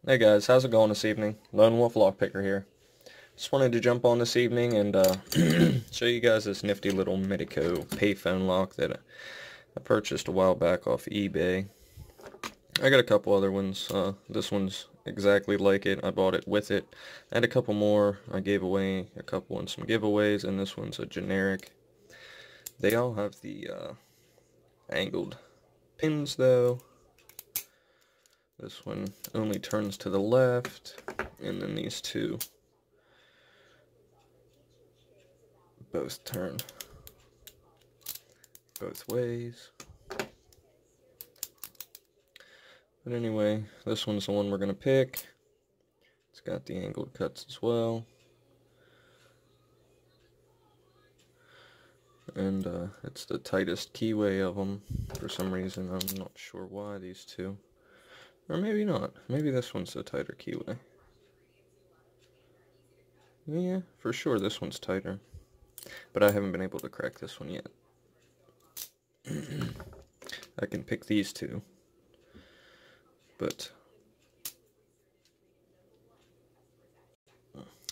Hey guys, how's it going this evening? Lone Wolf Lockpicker here. Just wanted to jump on this evening and show you guys this nifty little medeco payphone lock that I purchased a while back off eBay. I got a couple other ones. This one's exactly like it. I bought it with it. I had a couple more. I gave away a couple in some giveaways, and this one's a generic. They all have the angled pins though. This one only turns to the left, and then these two both turn both ways. But anyway, this one's the one we're going to pick. It's got the angled cuts as well. And it's the tightest keyway of them for some reason. I'm not sure why these two. Or maybe not. Maybe this one's the tighter keyway. Yeah, for sure this one's tighter. But I haven't been able to crack this one yet. I can pick these two. But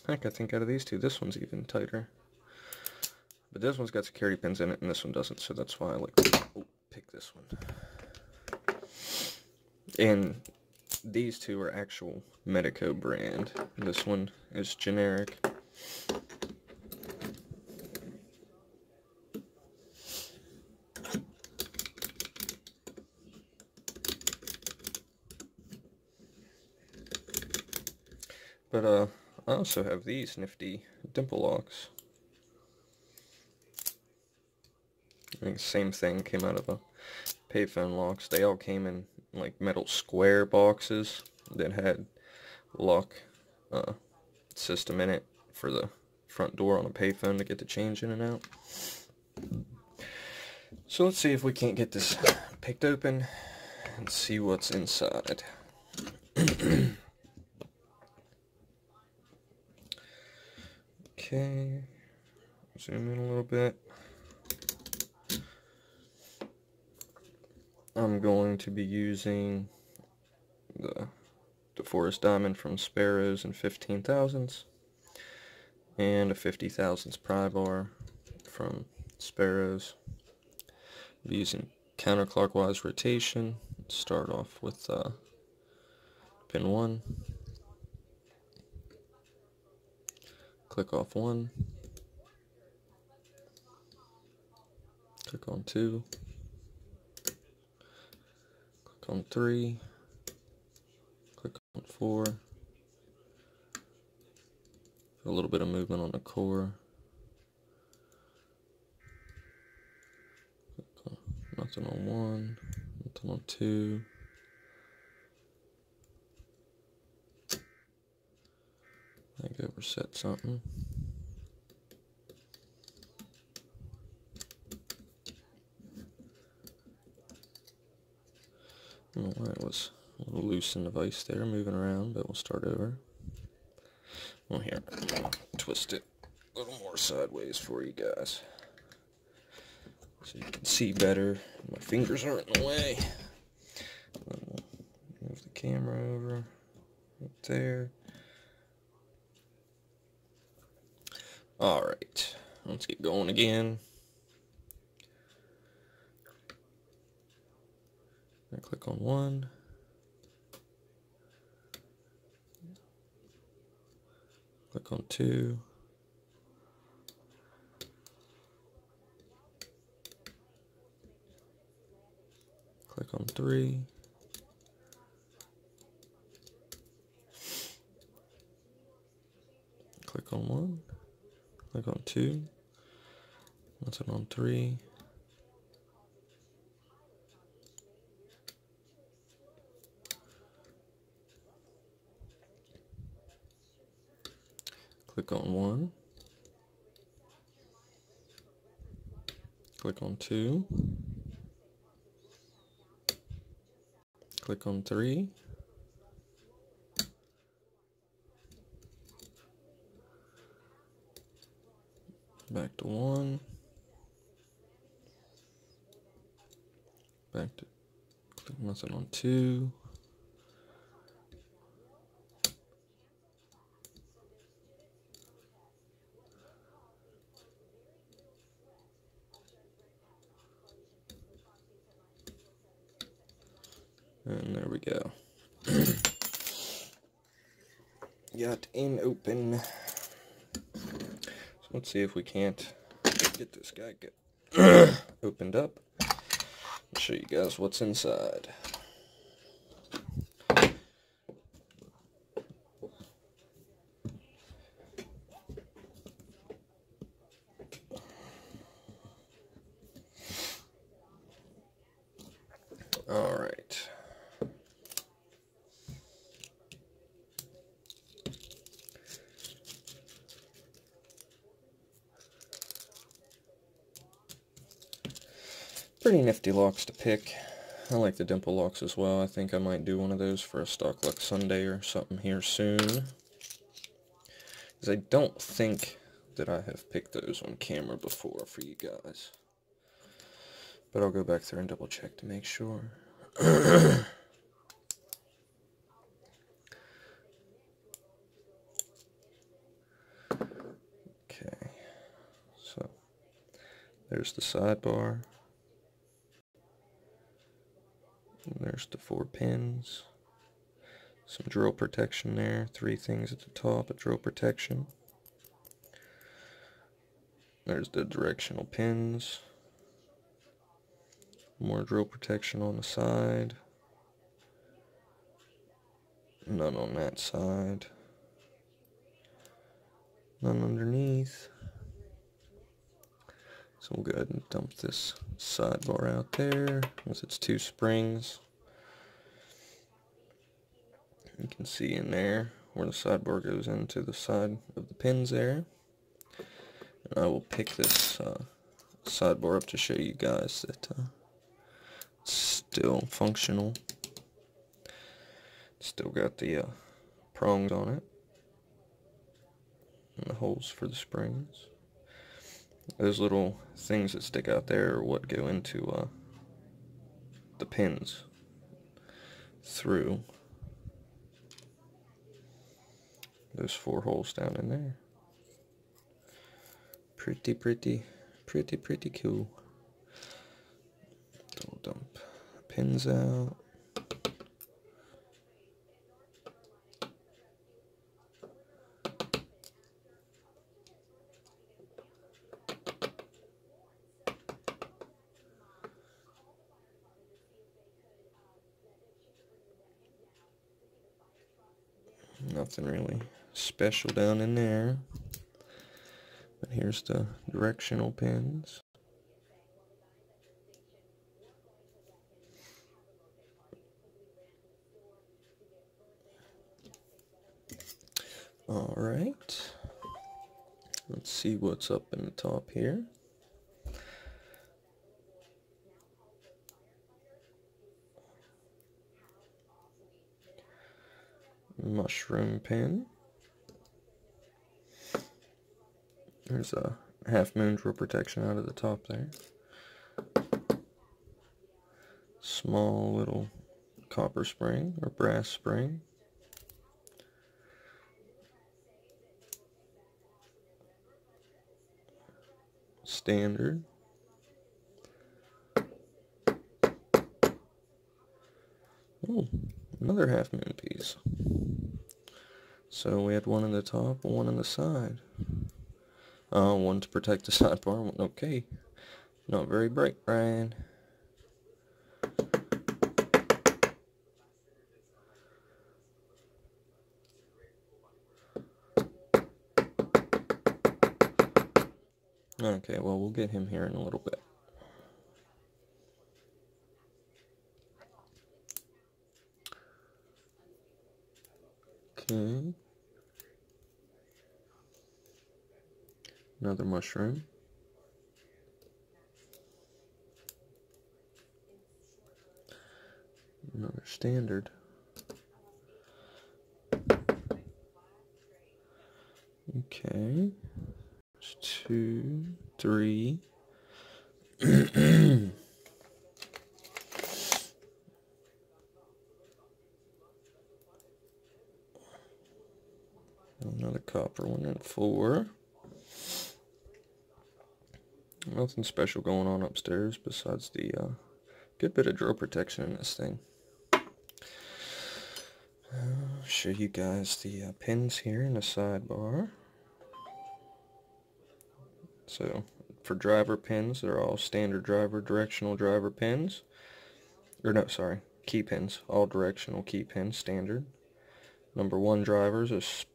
heck, I think out of these two, this one's even tighter. But this one's got security pins in it, and this one doesn't, so that's why I like to pick this one. And these two are actual medeco brand. This one is generic. But I also have these nifty dimple locks. I think same thing, came out of a payphone locks. They all came in like metal square boxes that had lock system in it for the front door on a payphone to get the change in and out. So let's see if we can't get this picked open and see what's inside. Okay, zoom in a little bit. I'm going to be using the DeForest Diamond from Sparrows and 15 thousandths and a 50 thousandths pry bar from Sparrows. I'll be using counterclockwise rotation. Start off with pin 1. Click off 1. Click on 2. Click on 3. Click on 4. A little bit of movement on the core. Nothing on 1. Nothing on 2. I think I overset something. Alright, was a little loose in the vise there, moving around, but we'll start over. Well, here, I'll twist it a little more sideways for you guys, so you can see better. My fingers aren't in the way. Move the camera over, right there. Alright, let's get going again. I click on 1. Click on 2. Click on 3. Click on 1. Click on 2. Nothing on 3. Click on 1. Click on 2. Click on 3. Back to 1. Back to click nothing on 2. And there we go. Got in open. So let's see if we can't get this guy opened up. I'll show you guys what's inside. All right. Pretty nifty locks to pick. I like the dimple locks as well. I think I might do one of those for a Stock Luck Sunday or something here soon. Because I don't think that I have picked those on camera before for you guys. But I'll go back there and double check to make sure. Okay, so there's the sidebar. And there's the 4 pins. Some drill protection there. 3 things at the top of drill protection. There's the directional pins. More drill protection on the side. None on that side. None underneath. So we'll go ahead and dump this sidebar out there with its 2 springs. You can see in there where the sidebar goes into the side of the pins there. And I will pick this sidebar up to show you guys that it's still functional. It's still got the prongs on it. And the holes for the springs. Those little things that stick out there are what go into the pins through those 4 holes down in there. Pretty cool. So we'll dump pins out. Nothing really special down in there. But here's the directional pins. Alright. Let's see what's up in the top here. Mushroom pin. There's a half moon drill protection out of the top there. Small little copper spring or brass spring. Standard. Oh, another half moon piece. So we had one on the top and one on the side. One to protect the sidebar. Okay. Not very bright, Ryan. Okay, well, we'll get him here in a little bit. Okay. Another mushroom. Another standard. Okay. There's 2, 3. Another copper one and 4. Nothing special going on upstairs besides the good bit of drill protection in this thing. show you guys the pins here in the sidebar. So for driver pins, they're all standard directional driver pins. Or no, sorry, key pins. All directional key pins, standard. Number 1 drivers is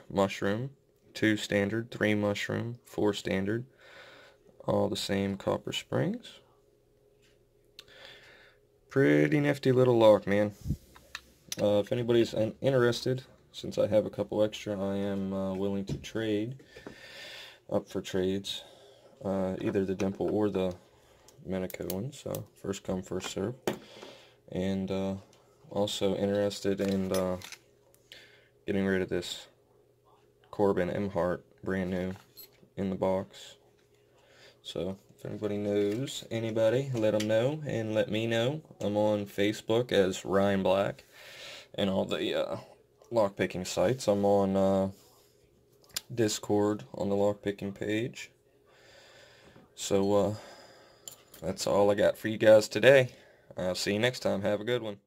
mushroom. 2 standard, 3 mushroom, 4 standard. All the same copper springs. Pretty nifty little lock, man. If anybody's interested, since I have a couple extra, I am willing to trade. Up for trades. Either the dimple or the medeco one. So first come, first serve. And also interested in getting rid of this Corbin M Heart, brand new, in the box. So if anybody knows anybody, let them know and let me know. I'm on Facebook as Ryan Black and all the lockpicking sites. I'm on Discord on the lockpicking page. So that's all I got for you guys today. I'll see you next time. Have a good one.